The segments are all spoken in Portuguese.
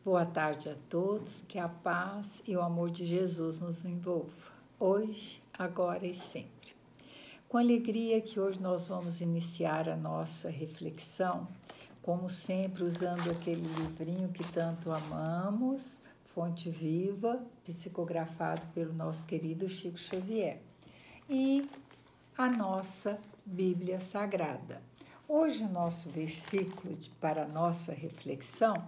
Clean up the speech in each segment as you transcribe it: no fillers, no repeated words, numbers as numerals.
Boa tarde a todos, que a paz e o amor de Jesus nos envolva, hoje, agora e sempre. Com alegria que hoje nós vamos iniciar a nossa reflexão, como sempre usando aquele livrinho que tanto amamos, Fonte Viva, psicografado pelo nosso querido Chico Xavier, e a nossa Bíblia Sagrada. Hoje o nosso versículo para a nossa reflexão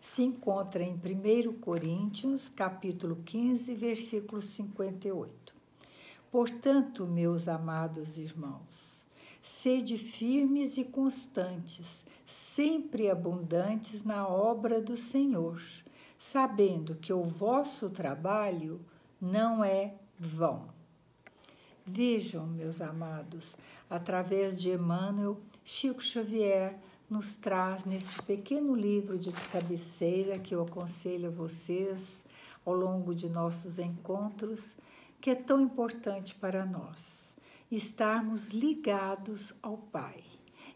se encontra em 1 Coríntios, capítulo 15, versículo 58. Portanto, meus amados irmãos, sede firmes e constantes, sempre abundantes na obra do Senhor, sabendo que o vosso trabalho não é vão. Vejam, meus amados, através de Emmanuel, Chico Xavier nos traz neste pequeno livro de cabeceira que eu aconselho a vocês ao longo de nossos encontros, que é tão importante para nós, estarmos ligados ao Pai.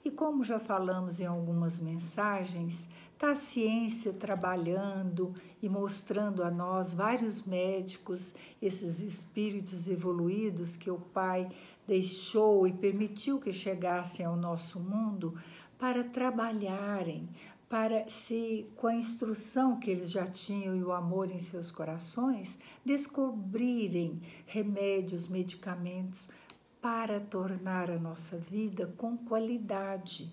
E como já falamos em algumas mensagens, está a ciência trabalhando e mostrando a nós vários médicos, esses espíritos evoluídos que o Pai deixou e permitiu que chegassem ao nosso mundo para trabalharem, para se, com a instrução que eles já tinham e o amor em seus corações, descobrirem remédios, medicamentos para tornar a nossa vida com qualidade,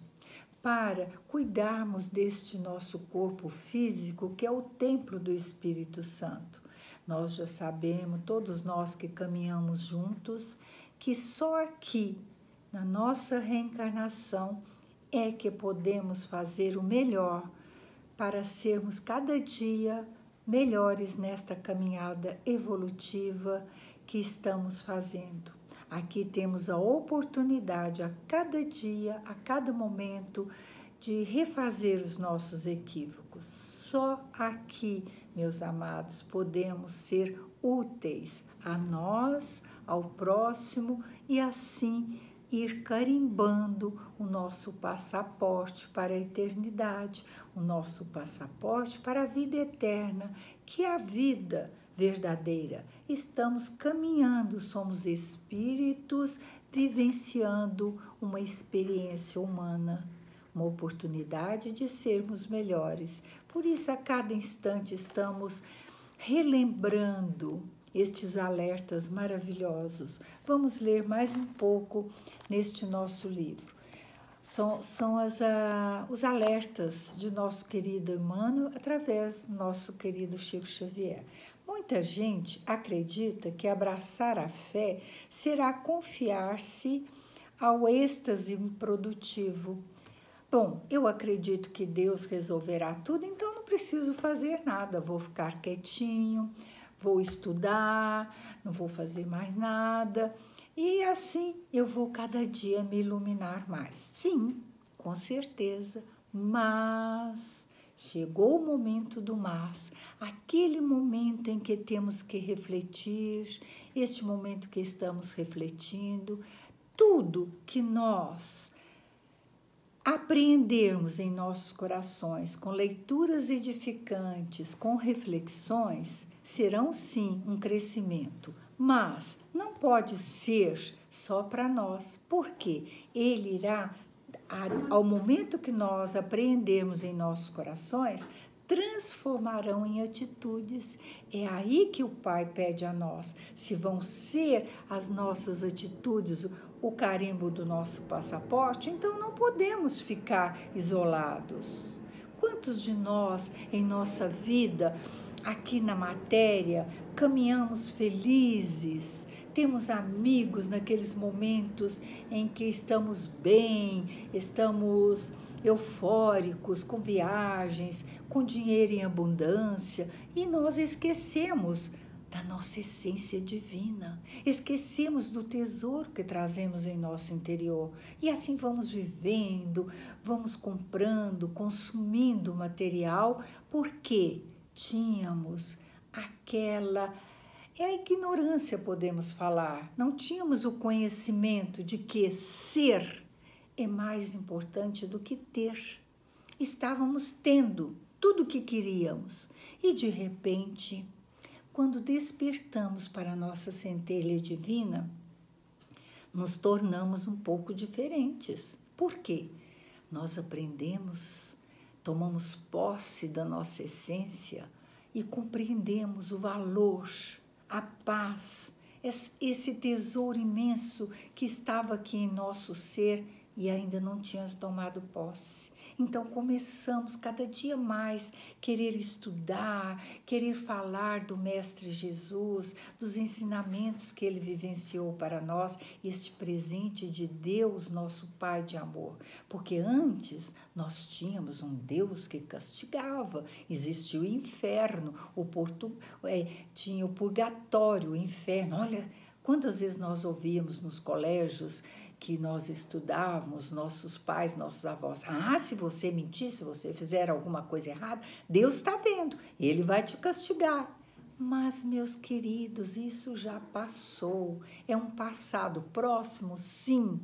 para cuidarmos deste nosso corpo físico, que é o templo do Espírito Santo. Nós já sabemos, todos nós que caminhamos juntos, que só aqui, na nossa reencarnação, é que podemos fazer o melhor para sermos cada dia melhores nesta caminhada evolutiva que estamos fazendo. Aqui temos a oportunidade a cada dia, a cada momento, de refazer os nossos equívocos. Só aqui, meus amados, podemos ser úteis a nós, ao próximo e assim ir carimbando o nosso passaporte para a eternidade, o nosso passaporte para a vida eterna, que é a vida verdadeira. Estamos caminhando, somos espíritos vivenciando uma experiência humana, uma oportunidade de sermos melhores. Por isso, a cada instante estamos relembrando estes alertas maravilhosos. Vamos ler mais um pouco neste nosso livro. São os alertas de nosso querido Emmanuel através do nosso querido Chico Xavier. Muita gente acredita que abraçar a fé será confiar-se ao êxtase improdutivo. Bom, eu acredito que Deus resolverá tudo, então não preciso fazer nada, vou ficar quietinho, vou estudar, não vou fazer mais nada e assim eu vou cada dia me iluminar mais. Sim, com certeza, mas chegou o momento do mas, aquele momento em que temos que refletir, este momento que estamos refletindo, tudo que nós apreendermos em nossos corações com leituras edificantes, com reflexões, serão sim um crescimento, mas não pode ser só para nós, porque ele irá, ao momento que nós apreendermos em nossos corações, transformarão em atitudes. É aí que o Pai pede a nós, se vão ser as nossas atitudes o carimbo do nosso passaporte, então não podemos ficar isolados. Quantos de nós em nossa vida, aqui na matéria, caminhamos felizes, temos amigos naqueles momentos em que estamos bem, estamos eufóricos, com viagens, com dinheiro em abundância, e nós esquecemos da nossa essência divina, esquecemos do tesouro que trazemos em nosso interior, e assim vamos vivendo, vamos comprando, consumindo material, porque tínhamos a ignorância, podemos falar, não tínhamos o conhecimento de que ser é mais importante do que ter. Estávamos tendo tudo o que queríamos. E de repente, quando despertamos para a nossa centelha divina, nos tornamos um pouco diferentes. Por quê? Nós aprendemos, tomamos posse da nossa essência e compreendemos o valor, a paz, esse tesouro imenso que estava aqui em nosso ser e ainda não tínhamos tomado posse. Então começamos cada dia mais querer estudar, querer falar do Mestre Jesus, dos ensinamentos que ele vivenciou para nós, este presente de Deus, nosso Pai de amor. Porque antes nós tínhamos um Deus que castigava, existia o inferno, tinha o purgatório, o inferno. Olha, quantas vezes nós ouvíamos nos colégios que nós estudávamos, nossos pais, nossos avós. Se você mentir, se você fizer alguma coisa errada, Deus está vendo, Ele vai te castigar. Mas, meus queridos, isso já passou. É um passado próximo, sim,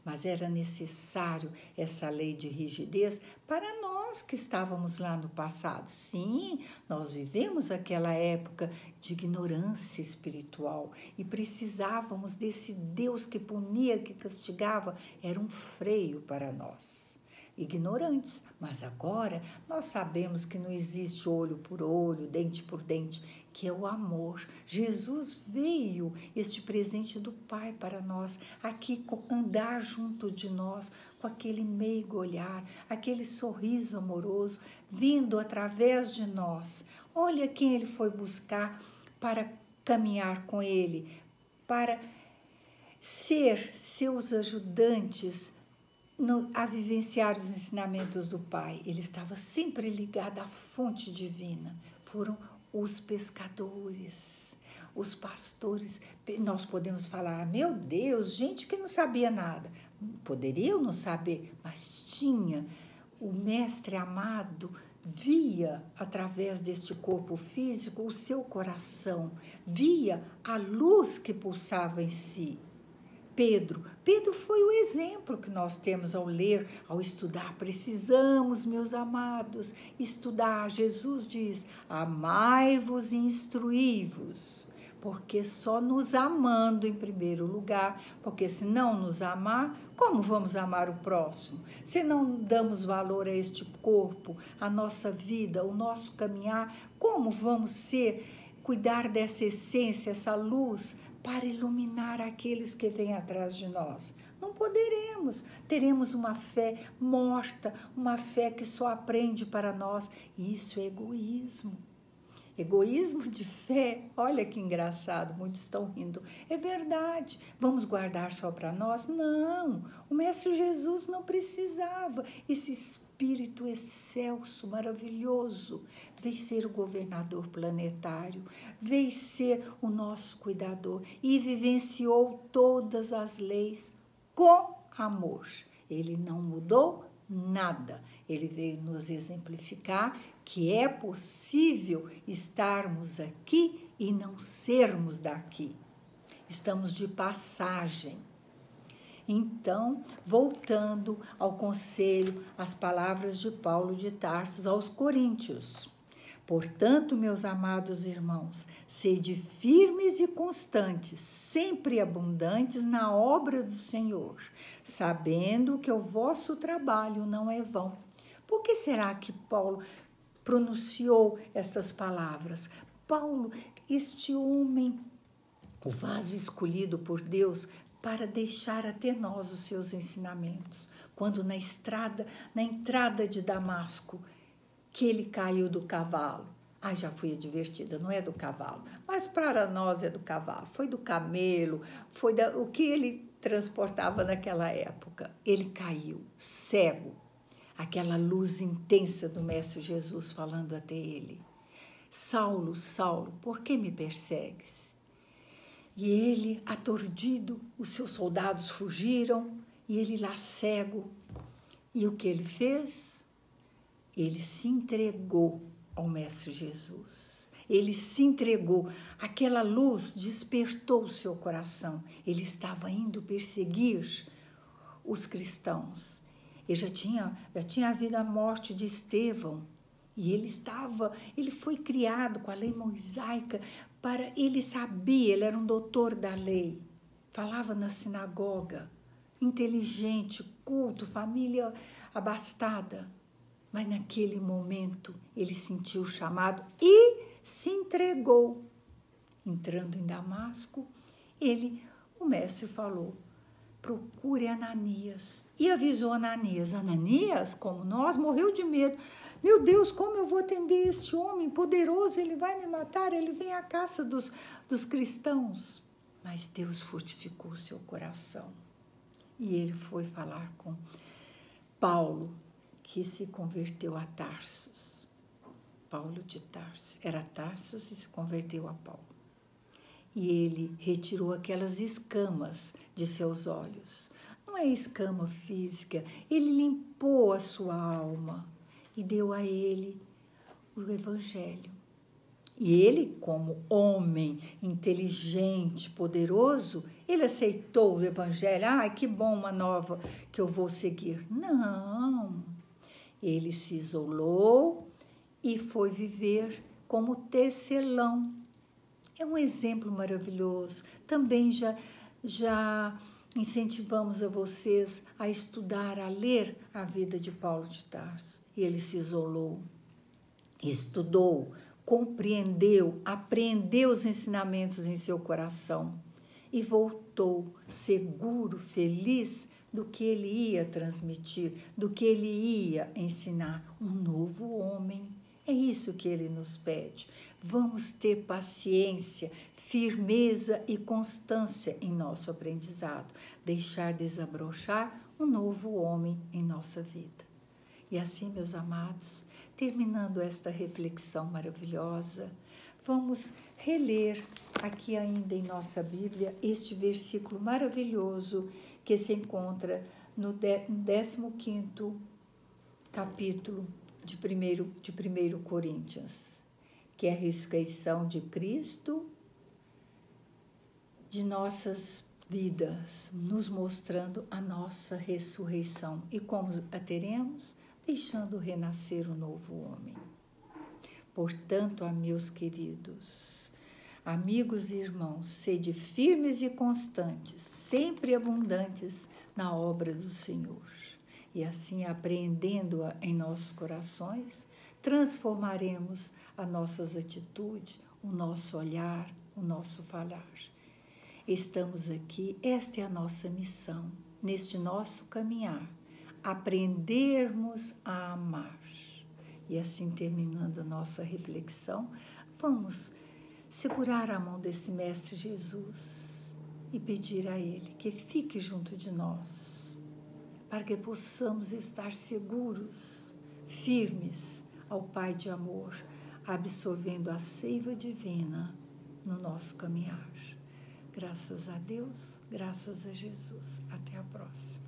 mas era necessário essa lei de rigidez para nós que estávamos lá no passado. Sim, nós vivemos aquela época de ignorância espiritual e precisávamos desse Deus que punia, que castigava, era um freio para nós. Ignorantes, mas agora nós sabemos que não existe olho por olho, dente por dente, que é o amor. Jesus veio, este presente do Pai para nós, aqui andar junto de nós, com aquele meigo olhar, aquele sorriso amoroso, vindo através de nós. Olha quem ele foi buscar para caminhar com ele, para ser seus ajudantes, a vivenciar os ensinamentos do Pai. Ele estava sempre ligado à fonte divina. Foram os pescadores, os pastores. Nós podemos falar, meu Deus, gente que não sabia nada. Poderiam não saber, mas tinha. O Mestre amado via, através deste corpo físico, o seu coração, via a luz que pulsava em si. Pedro foi o exemplo que nós temos ao ler, ao estudar. Precisamos, meus amados, estudar. Jesus diz, amai-vos e instruí-vos, porque só nos amando em primeiro lugar, porque se não nos amar, como vamos amar o próximo? Se não damos valor a este corpo, a nossa vida, o nosso caminhar, como vamos cuidar dessa essência, essa luz, para iluminar aqueles que vêm atrás de nós? Não poderemos. Teremos uma fé morta, uma fé que só aprende para nós. Isso é egoísmo. Egoísmo de fé. Olha que engraçado, muitos estão rindo. É verdade. Vamos guardar só para nós? Não. O Mestre Jesus não precisava. Esse Espírito excelso, maravilhoso, veio ser o governador planetário, veio ser o nosso cuidador e vivenciou todas as leis com amor. Ele não mudou nada. Ele veio nos exemplificar que é possível estarmos aqui e não sermos daqui. Estamos de passagem. Então, voltando ao conselho, as palavras de Paulo de Tarso aos Coríntios. Portanto, meus amados irmãos, sede firmes e constantes, sempre abundantes na obra do Senhor, sabendo que o vosso trabalho não é vão. Por que será que Paulo pronunciou estas palavras? Paulo, este homem, o vaso escolhido por Deus, para deixar até nós os seus ensinamentos. Quando na entrada de Damasco, que ele caiu do cavalo. Já fui advertida, não é do cavalo, mas para nós é do cavalo. Foi do camelo, o que ele transportava naquela época. Ele caiu, cego. Aquela luz intensa do Mestre Jesus falando até ele. Saulo, Saulo, por que me persegues? E ele, aturdido, os seus soldados fugiram, e ele lá cego. E o que ele fez? Ele se entregou ao Mestre Jesus. Ele se entregou. Aquela luz despertou o seu coração. Ele estava indo perseguir os cristãos. E já tinha havido a morte de Estevão. E ele foi criado com a lei mosaica ele sabia, ele era um doutor da lei, falava na sinagoga, inteligente, culto, família abastada. Mas naquele momento ele sentiu o chamado e se entregou. Entrando em Damasco, o mestre falou, procure Ananias. E avisou Ananias. Ananias, como nós, morreu de medo. Meu Deus, como eu vou atender este homem poderoso? Ele vai me matar, ele vem à caça dos cristãos. Mas Deus fortificou seu coração. E ele foi falar com Paulo, que se converteu a Tarsus. Paulo de Tarso. Era Tarsus e se converteu a Paulo. E ele retirou aquelas escamas de seus olhos. Não é escama física, ele limpou a sua alma e deu a ele o Evangelho. E ele, como homem inteligente, poderoso, ele aceitou o Evangelho. Que bom, uma nova que eu vou seguir. Não, ele se isolou e foi viver como tecelão. É um exemplo maravilhoso. Também já incentivamos a vocês a estudar, a ler a vida de Paulo de Tarso. E ele se isolou, estudou, compreendeu, apreendeu os ensinamentos em seu coração e voltou seguro, feliz do que ele ia transmitir, do que ele ia ensinar. Um novo homem. É isso que ele nos pede. Vamos ter paciência, firmeza e constância em nosso aprendizado. Deixar desabrochar um novo homem em nossa vida. E assim, meus amados, terminando esta reflexão maravilhosa, vamos reler aqui ainda em nossa Bíblia este versículo maravilhoso que se encontra no 15º capítulo de 1 Coríntios, que é a ressurreição de Cristo de nossas vidas, nos mostrando a nossa ressurreição. E como a teremos? Deixando renascer o novo homem. Portanto, meus queridos, amigos e irmãos, sede firmes e constantes, sempre abundantes na obra do Senhor. E assim, apreendendo-a em nossos corações, transformaremos as nossas atitudes, o nosso olhar, o nosso falar. Estamos aqui, esta é a nossa missão, neste nosso caminhar, aprendermos a amar. E assim, terminando a nossa reflexão, vamos segurar a mão desse Mestre Jesus e pedir a Ele que fique junto de nós, para que possamos estar seguros, firmes ao Pai de amor, absorvendo a seiva divina no nosso caminhar. Graças a Deus, graças a Jesus. Até a próxima.